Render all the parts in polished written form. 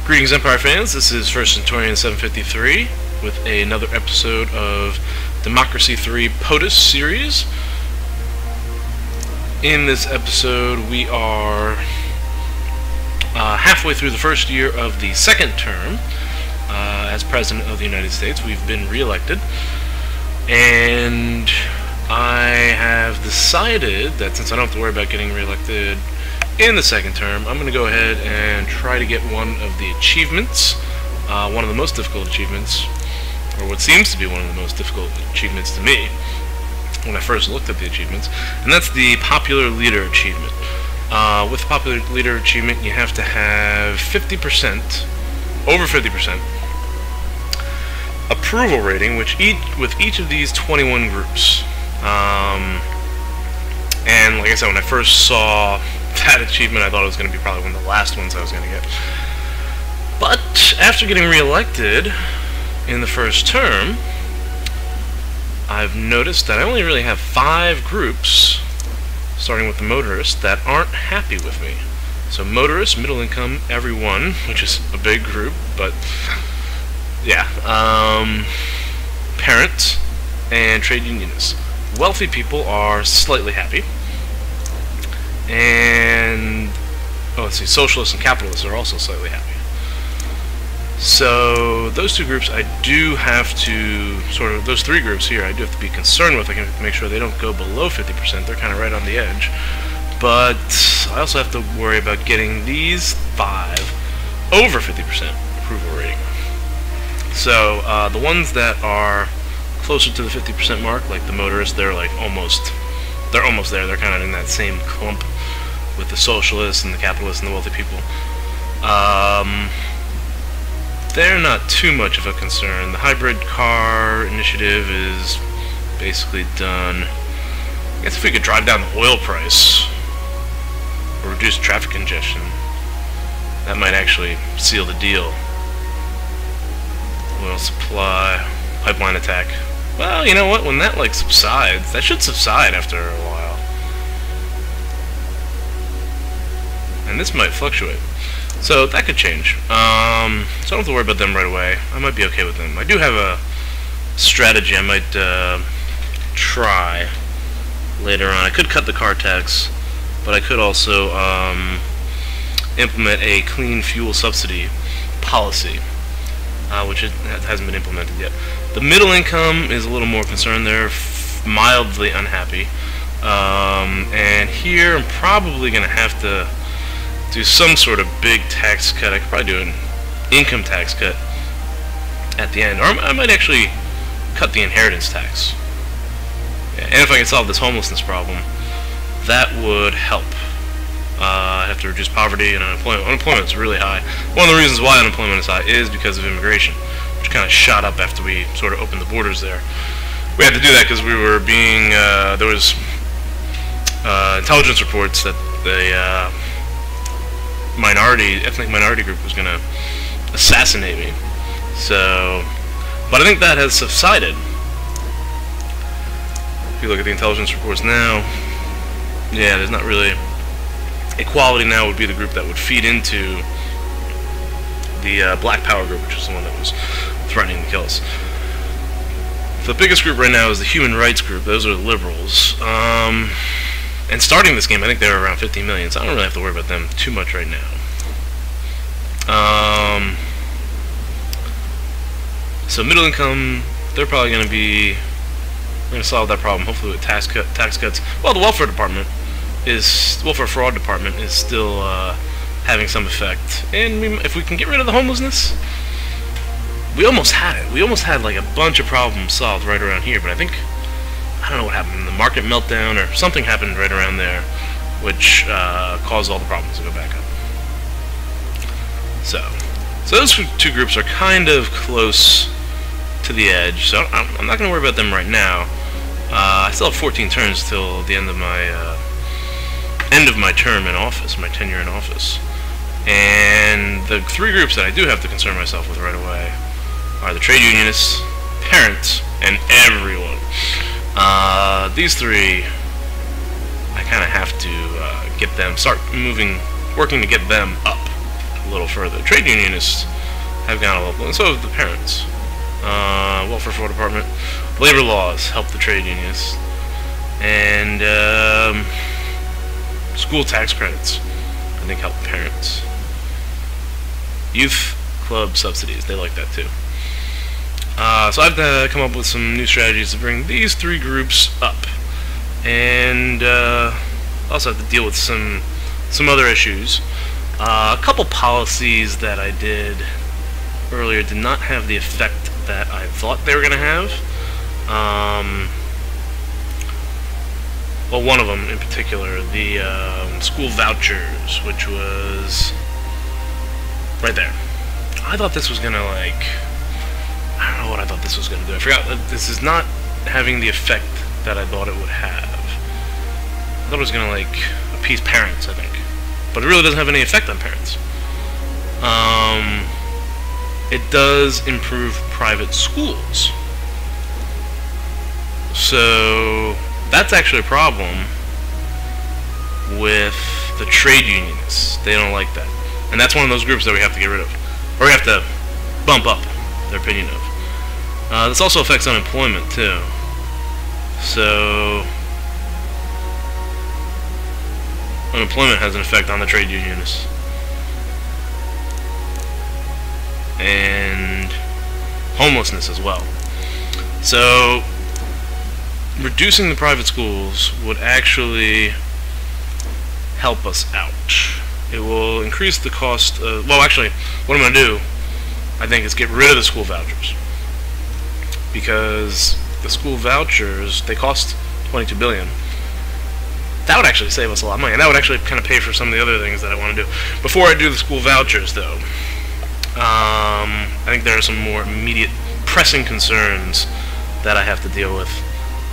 Greetings, Empire fans. This is First Centurion 753 with another episode of Democracy 3 POTUS series. In this episode, we are halfway through the first year of the second term as President of the United States. We've been re-elected, and I have decided that since I don't have to worry about getting re-elected in the second term, I'm going to go ahead and try to get one of the achievements, one of the most difficult achievements, or what seems to be one of the most difficult achievements to me when I first looked at the achievements, and that's the Popular Leader achievement. With Popular Leader achievement, you have to have 50%, over 50% approval rating, with each of these 21 groups. And like I said, when I first saw that achievement, I thought it was going to be probably one of the last ones I was going to get. But after getting re-elected in the first term, I've noticed that I only really have 5 groups, starting with the motorists, that aren't happy with me. So motorists, middle income, everyone, which is a big group, but yeah, parents, and trade unionists. Wealthy people are slightly happy, and let's see, socialists and capitalists are also slightly happy. So those two groups I do have to those 3 groups here I do have to be concerned with. I can make sure they don't go below 50%. They're kind of right on the edge. But I also have to worry about getting these 5 over 50% approval rating. So the ones that are closer to the 50% mark, like the motorists, they're almost there. They're kind of in that same clump with the socialists and the capitalists and the wealthy people. They're not too much of a concern. The hybrid car initiative is basically done. I guess if we could drive down the oil price or reduce traffic congestion, that might actually seal the deal. Oil supply, pipeline attack. Well, you know what? When that subsides, that should subside after a while. And this might fluctuate. So that could change. So I don't have to worry about them right away. I might be okay with them. I do have a strategy I might try later on. I could cut the car tax, but I could also implement a clean fuel subsidy policy, which hasn't been implemented yet. The middle income is a little more concerned. They're mildly unhappy. And here I'm probably going to have to do some sort of big tax cut. I could probably do an income tax cut at the end, or I might actually cut the inheritance tax. Yeah, and if I can solve this homelessness problem, that would help. I have to reduce poverty and unemployment. Unemployment is really high. One of the reasons why unemployment is high is because of immigration, which kind of shot up after we sort of opened the borders there. We had to do that because we were being, there was intelligence reports that the ethnic minority group was going to assassinate me. So, but I think that has subsided. If you look at the intelligence reports now, yeah, there's not really. Equality now would be the group that would feed into the Black Power group, which is the one that was threatening to kill us. The biggest group right now is the Human Rights group. Those are the liberals. And starting this game, I think they were around 50 million, so I don't really have to worry about them too much right now. So middle income, they're probably going to be, we're going to solve that problem, hopefully with tax cuts. Well, the welfare fraud department is still having some effect. And if we can get rid of the homelessness, we almost had it. We almost had a bunch of problems solved right around here, but I think, I don't know what happened, the market meltdown or something happened right around there, which caused all the problems to go back up. So those 2 groups are kind of close to the edge, so I'm not going to worry about them right now. I still have 14 turns till the end of my term in office, my tenure in office. And the 3 groups that I do have to concern myself with right away are the trade unionists, parents, and everyone. These 3, I kind of have to get them, working to get them up little further. Trade unionists have gone a little, and so have the parents. Welfare Fraud Department, labor laws help the trade unionists, and school tax credits, I think, help parents. Youth club subsidies, they like that too. So I've come up with some new strategies to bring these three groups up, and also have to deal with some other issues. A couple policies that I did earlier did not have the effect that I thought they were going to have. Well, one of them in particular, the school vouchers, which was right there. I thought this was going to, like, I don't know what I thought this was going to do. I forgot that this is not having the effect that I thought it would have. I thought it was going to, like, appease parents, I think. But it really doesn't have any effect on parents. It does improve private schools. So that's actually a problem with the trade unionists. They don't like that. And that's one of those groups that we have to get rid of. Or we have to bump up their opinion of. This also affects unemployment, too. So unemployment has an effect on the trade unionists. And homelessness as well. So reducing the private schools would actually help us out. It will increase the cost of, well, actually, what I'm going to do, I think, is get rid of the school vouchers. Because the school vouchers, they cost $22 billion. That would actually save us a lot of money, and that would actually kind of pay for some of the other things that I want to do. Before I do the school vouchers, though, I think there are some more immediate, pressing concerns that I have to deal with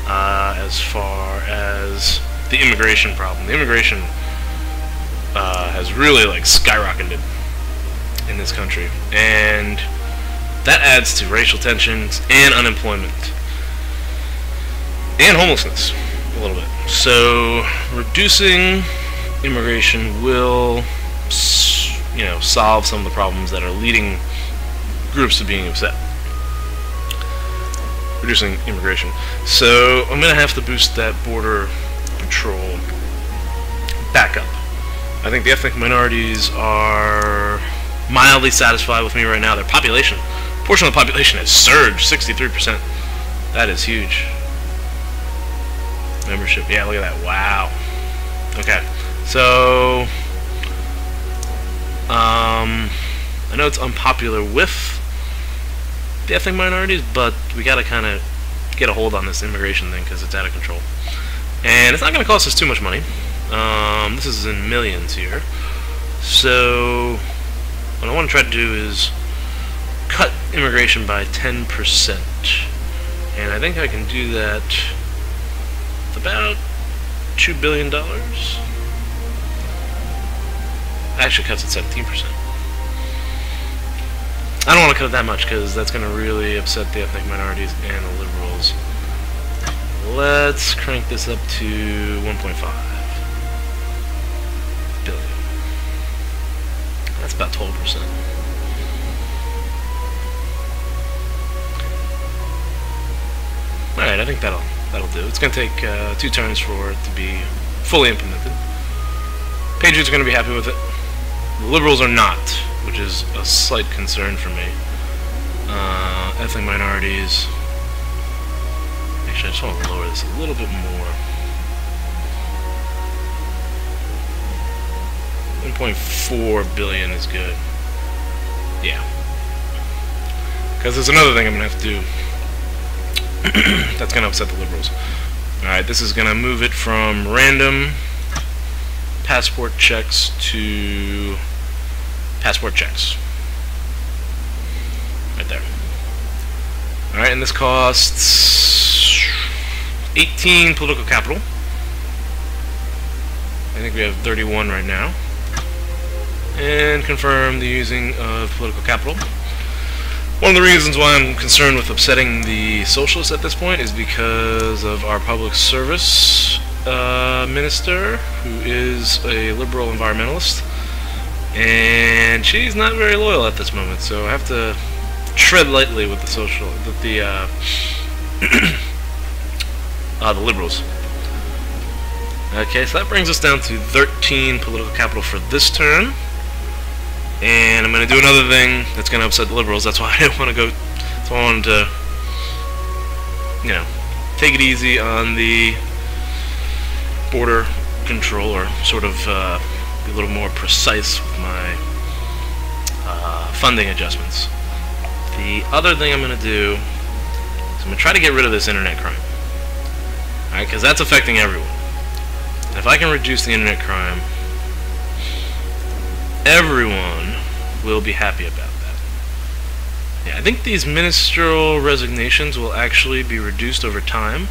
as far as the immigration problem. The immigration has really, like, skyrocketed in this country, and that adds to racial tensions and unemployment and homelessness a little bit. So reducing immigration will, you know, solve some of the problems that are leading groups to being upset. Reducing immigration. So I'm going to have to boost that border patrol back up. I think the ethnic minorities are mildly satisfied with me right now. Their population, portion of the population has surged 63%. That is huge. Membership, yeah, look at that. Wow. Okay, so I know it's unpopular with the ethnic minorities, but we gotta kind of get a hold on this immigration thing because it's out of control, and it's not going to cost us too much money. This is in millions here. So what I want to try to do is cut immigration by 10%, and I think I can do that with about $2 billion. Actually cuts at 17%. I don't want to cut it that much because that's going to really upset the ethnic minorities and the liberals. Let's crank this up to 1.5 billion. That's about 12%. Alright, I think that'll do. It's going to take 2 turns for it to be fully implemented. Patriots are going to be happy with it. The liberals are not, which is a slight concern for me. Ethnic minorities. Actually, I just want to lower this a little bit more. 1.4 billion is good. Yeah. Because there's another thing I'm going to have to do that's going to upset the liberals. Alright, this is going to move it from random passport checks to passport checks. Right there. Alright, and this costs 18 political capital. I think we have 31 right now. And confirm the using of political capital. One of the reasons why I'm concerned with upsetting the socialists at this point is because of our public service minister, who is a liberal environmentalist, and she's not very loyal at this moment, so I have to tread lightly with the liberals. Okay, so that brings us down to 13 political capital for this turn. And I'm going to do another thing that's going to upset the liberals. That's why I didn't want to go. So I wanted to, you know, take it easy on the border control, or sort of be a little more precise with my funding adjustments. The other thing I'm going to do is I'm going to try to get rid of this internet crime. Alright, because that's affecting everyone. And if I can reduce the internet crime, everyone will be happy about that. Yeah, I think these ministerial resignations will actually be reduced over time.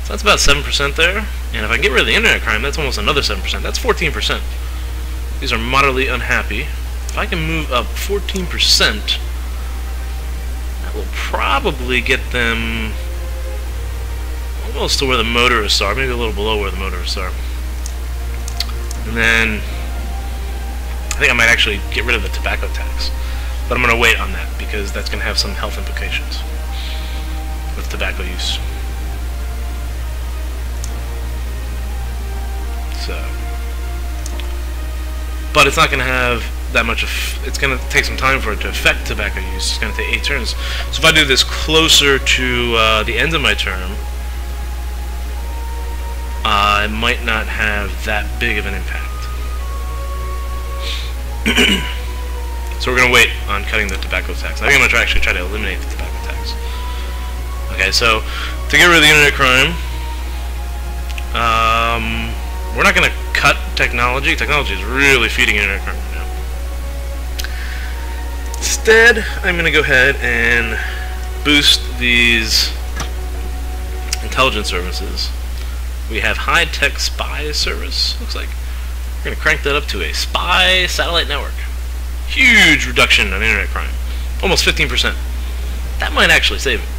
So that's about 7% there. And if I get rid of the internet crime, that's almost another 7%. That's 14%. These are moderately unhappy. If I can move up 14%, that will probably get them almost to where the motorists are, maybe a little below where the motorists are. And then I think I might actually get rid of the tobacco tax. But I'm going to wait on that, because that's going to have some health implications with tobacco use. So, but it's not going to have that much it's going to take some time for it to affect tobacco use. It's going to take 8 turns. So if I do this closer to the end of my term, it might not have that big of an impact. So we're going to wait on cutting the tobacco tax. I think I'm going to actually try to eliminate the tobacco tax. Okay, so to get rid of the internet crime, we're not going to cut technology. Technology is really feeding internet crime right now. Instead, I'm going to go ahead and boost these intelligence services. We have high-tech spy service, looks like. We're going to crank that up to a spy satellite network. Huge reduction on internet crime. Almost 15%. That might actually save it.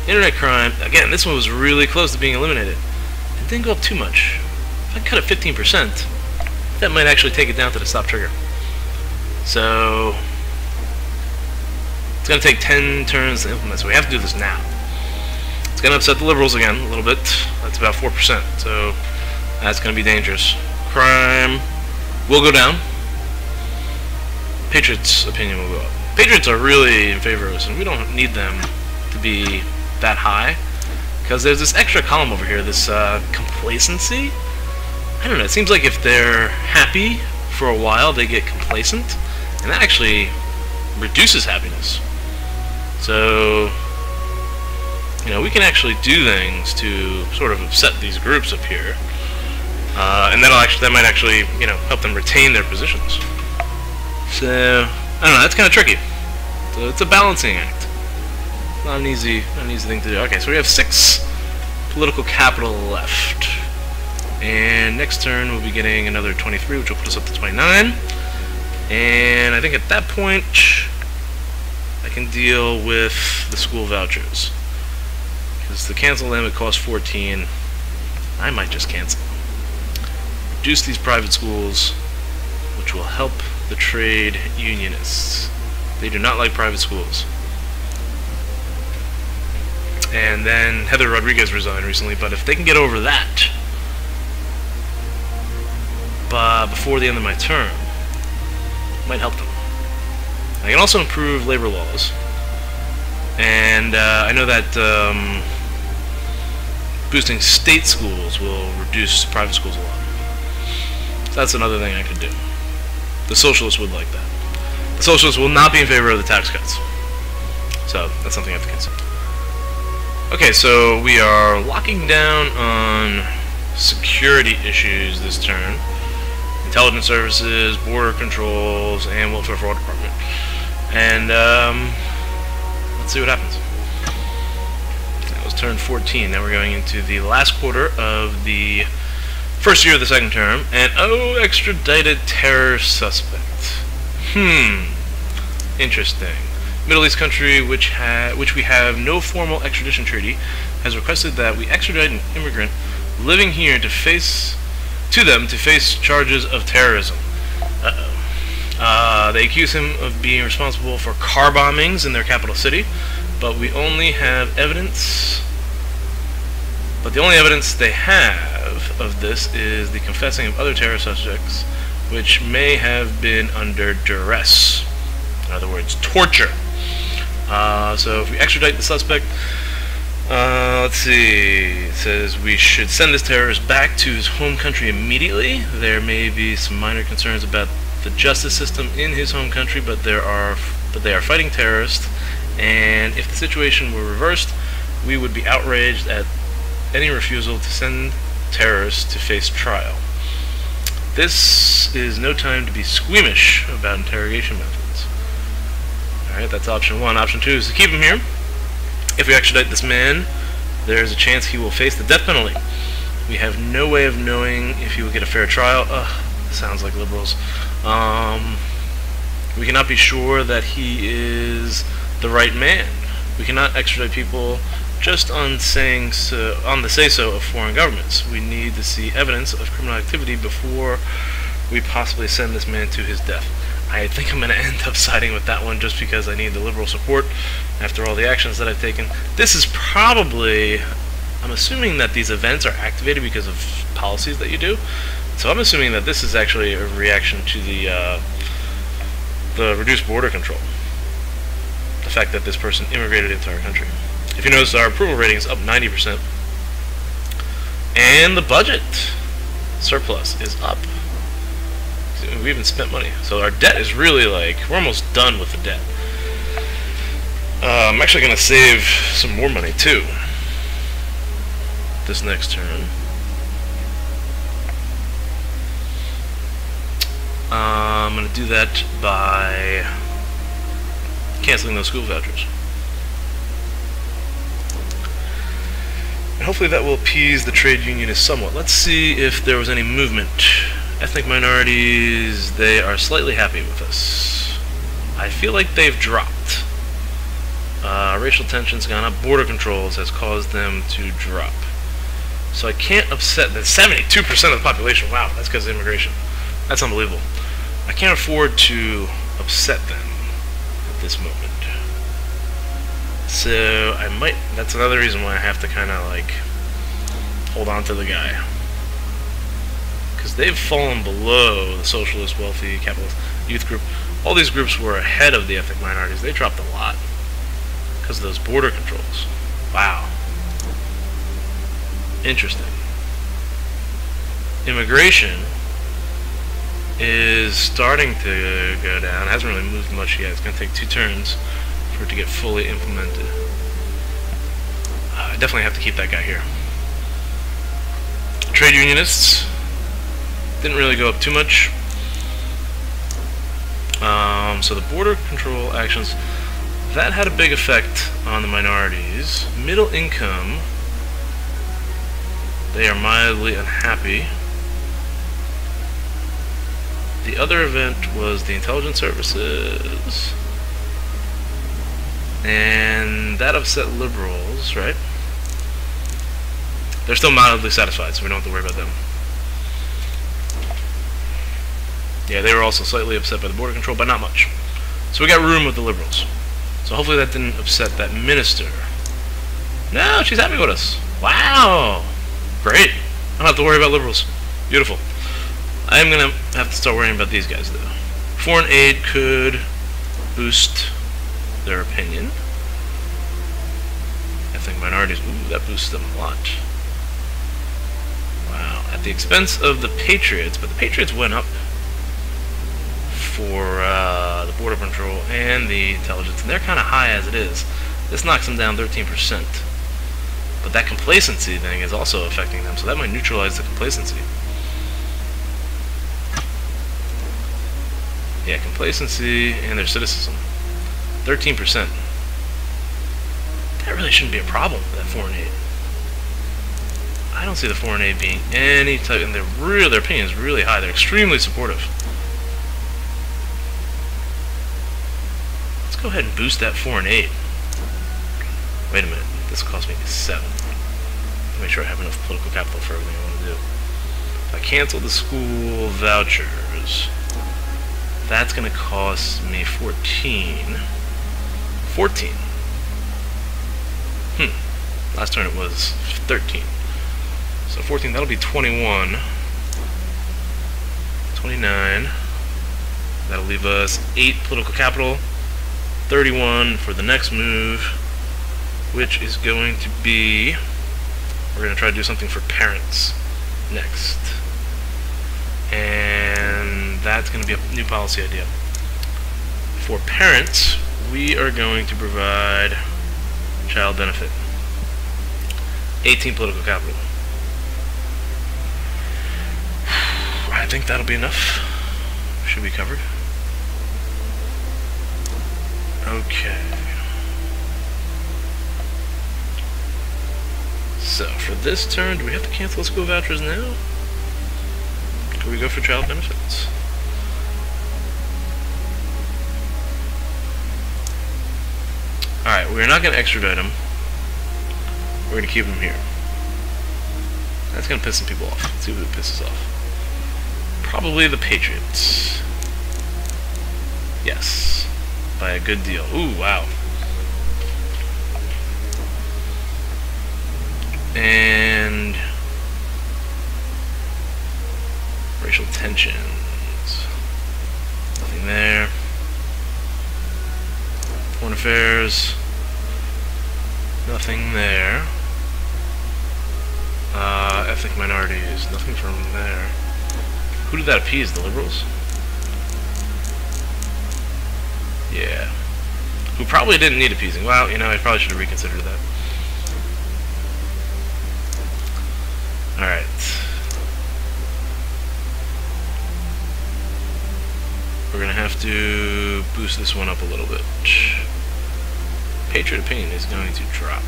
Internet crime, again, this one was really close to being eliminated. It didn't go up too much. If I cut it 15%, that might actually take it down to the stop trigger. So, it's going to take 10 turns to implement, so we have to do this now. It's going to upset the liberals again a little bit. That's about 4%, so that's going to be dangerous. Crime will go down. Patriots' opinion will go up. Patriots are really in favor of us, and we don't need them to be that high, because there's this extra column over here, this complacency. I don't know, it seems like if they're happy for a while, they get complacent, and that actually reduces happiness. So, you know, we can actually do things to sort of upset these groups up here, and that might actually, you know, help them retain their positions. So, I don't know, that's kind of tricky. So it's a balancing act. Not an easy thing to do. Okay, so we have 6 political capital left. And next turn we'll be getting another 23, which will put us up to 29. And I think at that point I can deal with the school vouchers. Because the cancel limit costs 14. I might just cancel. Reduce these private schools, which will help the trade unionists. They do not like private schools. And then Heather Rodriguez resigned recently, but if they can get over that before the end of my term, it might help them. I can also improve labor laws. And I know that boosting state schools will reduce private schools a lot. So that's another thing I could do. The socialists would like that. The socialists will not be in favor of the tax cuts. So that's something I have to consider. Okay, so we are locking down on security issues this turn. Intelligence services, border controls, and welfare fraud department. And let's see what happens. That was turn 14. Now we're going into the last quarter of the first year of the second term, and extradited terror suspect. Interesting. Middle East country which we have no formal extradition treaty has requested that we extradite an immigrant living here to face charges of terrorism. They accuse him of being responsible for car bombings in their capital city, but we only have evidence. But the only evidence they have of this is the confessing of other terror suspects, which may have been under duress. In other words, torture. So if we extradite the suspect, let's see, it says we should send this terrorist back to his home country immediately. There may be some minor concerns about the justice system in his home country, but they are fighting terrorists, and if the situation were reversed, we would be outraged at any refusal to send terrorists to face trial. This is no time to be squeamish about interrogation methods. Alright, that's option 1. Option 2 is to keep him here. If we extradite this man, there's a chance he will face the death penalty. We have no way of knowing if he will get a fair trial. Sounds like liberals. We cannot be sure that he is the right man. We cannot extradite people just on the say-so of foreign governments. We need to see evidence of criminal activity before we possibly send this man to his death. I think I'm going to end up siding with that one just because I need the liberal support after all the actions that I've taken. This is probably, I'm assuming that these events are activated because of policies that you do. So I'm assuming that this is actually a reaction to the reduced border control. The fact that this person immigrated into our country. If you notice, our approval rating is up 90%. And the budget surplus is up. We even spent money. So our debt is really we're almost done with the debt. I'm actually going to save some more money too this next turn. I'm going to do that by canceling those school vouchers. And hopefully that will appease the trade unionists somewhat. Let's see if there was any movement. Ethnic minorities, they are slightly happy with us. I feel like they've dropped. Racial tensions gone up. Border controls has caused them to drop. So I can't upset that 72% of the population. Wow, that's because of immigration. That's unbelievable. I can't afford to upset them at this moment. So I might, that's another reason why I have to kind of hold on to the guy. Because they've fallen below the socialist, wealthy, capitalist, youth group. All these groups were ahead of the ethnic minorities. They dropped a lot because of those border controls. Wow. Interesting. Immigration is starting to go down. It hasn't really moved much yet. It's going to take 2 turns for it to get fully implemented. I definitely have to keep that guy here. Trade unionists didn't really go up too much. So the border control actions, that had a big effect on the minorities. Middle income, they are mildly unhappy. The other event was the intelligence services, and that upset liberals, right? They're still mildly satisfied, so we don't have to worry about them. Yeah, they were also slightly upset by the border control, but not much. So we got room with the liberals. So hopefully that didn't upset that minister. No, she's happy with us. Wow! Great. I don't have to worry about liberals. Beautiful. I am going to have to start worrying about these guys, though. Foreign aid could boost their opinion. Ethnic minorities, ooh, that boosts them a lot. Wow. At the expense of the Patriots, but the Patriots went up for the border control and the intelligence, and they're kind of high as it is. This knocks them down 13%. But that complacency thing is also affecting them, so that might neutralize the complacency. Yeah, complacency and their cynicism. 13%. That really shouldn't be a problem, that foreign aid. I don't see the foreign aid being any type, and their opinion is really high. They're extremely supportive. Let's go ahead and boost that foreign aid. Wait a minute, this cost me 7. Make sure I have enough political capital for everything I want to do. If I cancel the school vouchers, That's going to cost me 14. 14. Last turn it was 13. So 14, that'll be 21. 29. That'll leave us 8 political capital. 31 for the next move, which is going to be... We're going to try to do something for parents next. And that's going to be a new policy idea. For parents, we are going to provide child benefit. 18 political capital. I think that'll be enough. Should be covered. Okay. So, for this turn, do we have to cancel school vouchers now? Can we go for child benefits? Alright, we're not going to extradite them. We're going to keep them here. That's going to piss some people off. Let's see who pisses off. Probably the Patriots. Yes. By a good deal. Ooh, wow. And... racial tensions. Nothing there. Foreign affairs. Nothing there. Ethnic minorities. Nothing from there. Who did that appease? The liberals? Yeah. Who probably didn't need appeasing. Well, you know, I probably should have reconsidered that. Alright. We're gonna have to boost this one up a little bit. Patriot opinion is going to drop.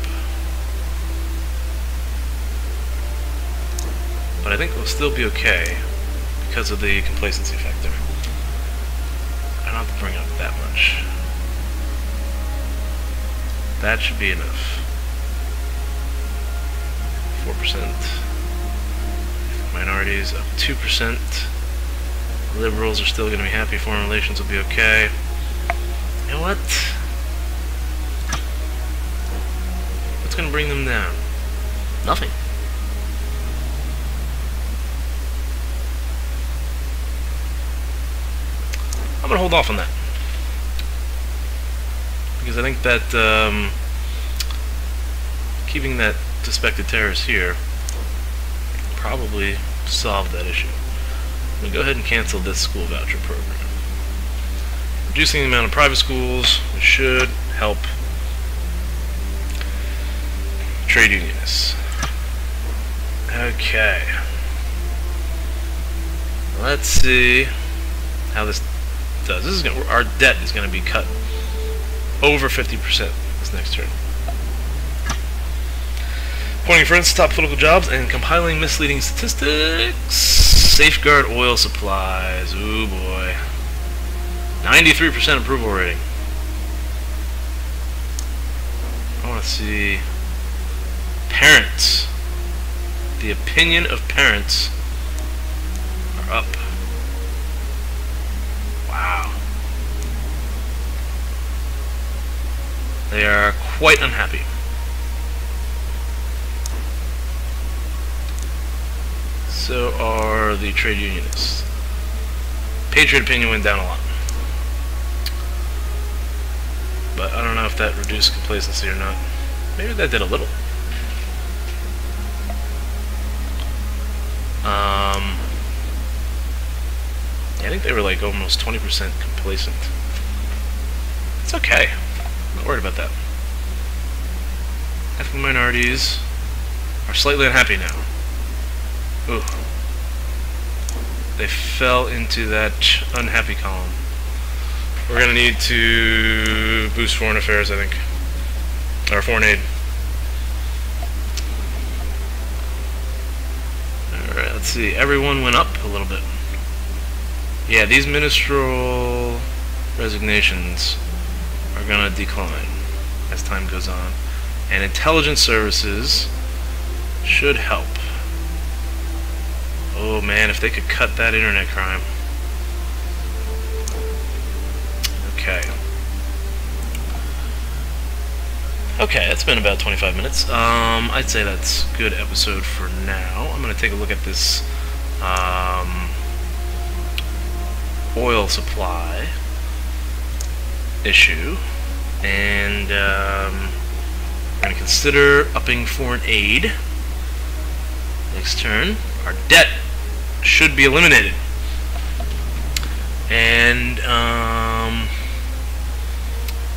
But I think we'll still be okay because of the complacency factor. I don't have to bring up that much. That should be enough. 4%. Minorities up 2%. Liberals are still going to be happy. Foreign relations will be okay. You know what? What's going to bring them down? Nothing. I'm going to hold off on that. Because I think that keeping that suspected terrorist here probably solved that issue. I'm going to go ahead and cancel this school voucher program. Reducing the amount of private schools should help trade unionists. Okay. Let's see how this does. This is gonna, our debt is going to be cut over 50% this next turn. Appointing friends to top political jobs and compiling misleading statistics. Safeguard oil supplies. Ooh boy. 93% approval rating. I want to see parents. The opinion of parents are up. Wow. They are quite unhappy. So are the trade unionists. Patriot opinion went down a lot. But I don't know if that reduced complacency or not. Maybe that did a little. I think they were like almost 20% complacent. It's okay. I'm not worried about that. Ethnic minorities are slightly unhappy now. Ooh. They fell into that unhappy column. We're going to need to boost foreign affairs, I think. Or foreign aid. Alright, let's see. Everyone went up a little bit. Yeah, these ministerial resignations are going to decline as time goes on. And intelligence services should help. Oh man, if they could cut that internet crime. Okay, it's been about 25 minutes. I'd say that's a good episode for now. I'm going to take a look at this oil supply issue, and we're going to consider upping foreign aid. Next turn, our debt should be eliminated. And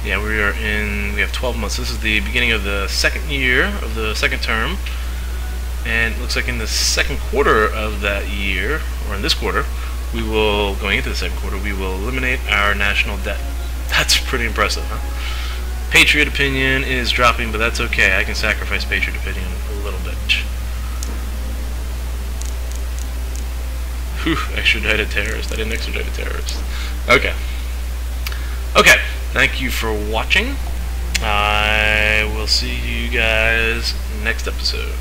yeah, we have 12 months. This is the beginning of the second year of the second term, and it looks like in the second quarter of that year, or in this quarter, going into the second quarter, we will eliminate our national debt. That's pretty impressive, huh? Patriot opinion is dropping, but that's okay. I can sacrifice Patriot opinion a little bit. Whew, extradited terrorist. I didn't extradite a terrorist. Okay. Okay, thank you for watching. I will see you guys next episode.